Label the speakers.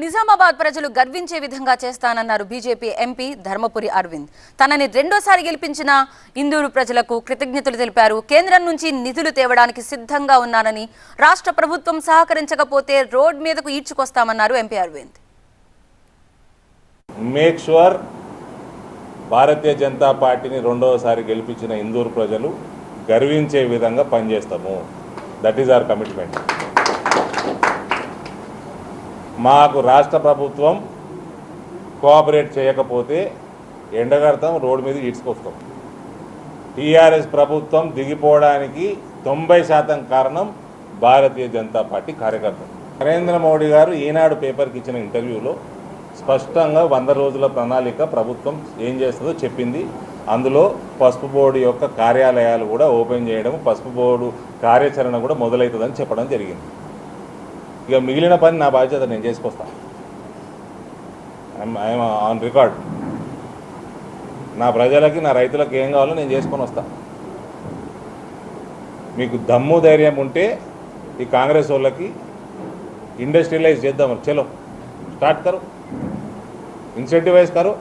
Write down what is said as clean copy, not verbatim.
Speaker 1: నిజామాబాద్ ప్రజలు గర్వించే విధంగా చేస్తానన్నారు బీజేపీ ఎంపీ ధర్మపురి అరవింద్. తనని రెండోసారి గెలిపించిన ఇందూరు ప్రజలకు కృతజ్ఞతలు తెలిపారు. కేంద్రం నుంచి నిధులు తేవడానికి సిద్ధంగా ఉన్నానని, రాష్ట్ర ప్రభుత్వం సహకరించకపోతే రోడ్ మీదకు ఈడ్చుకొస్తామన్నారు MP Arvind.
Speaker 2: Make sure Bharatiya Janata పార్టీని రెండోసారి గెలిపించిన ఇందూరు ప్రజలు గర్వించే విధంగా పనిచేస్తాము. That is our commitment. మాకు రాష్ట్ర ప్రభుత్వం కోఆపరేట్ చేయకపోతే ఎండగడతాం, రోడ్డు మీద ఈడ్చుకొస్తాం. టీఆర్ఎస్ ప్రభుత్వం దిగిపోవడానికి 90% కారణం భారతీయ జనతా పార్టీ కార్యకర్తలు. నరేంద్ర మోడీ గారు ఈనాడు పేపర్కి ఇచ్చిన ఇంటర్వ్యూలో స్పష్టంగా 100 రోజుల ప్రణాళిక ప్రభుత్వం ఏం చేస్తుందో చెప్పింది. అందులో పసుపు బోర్డు యొక్క కార్యాలయాలు కూడా ఓపెన్ చేయడం, పసుపు బోర్డు కార్యాచరణ కూడా మొదలవుతుందని చెప్పడం జరిగింది. ఇక మిగిలిన పని నా బాధ్యత, నేను చేసుకొస్తాను. I'm on record. నా ప్రజలకి, నా రైతులకు ఏం కావాలో నేను చేసుకొని వస్తాను. మీకు దమ్ము ధైర్యం ఉంటే ఈ కాంగ్రెస్ వాళ్ళకి इंडस्ट्रियलाइज చేద్దాం. చలో స్టార్ట్ करो, इंसेंटिवाइज करो.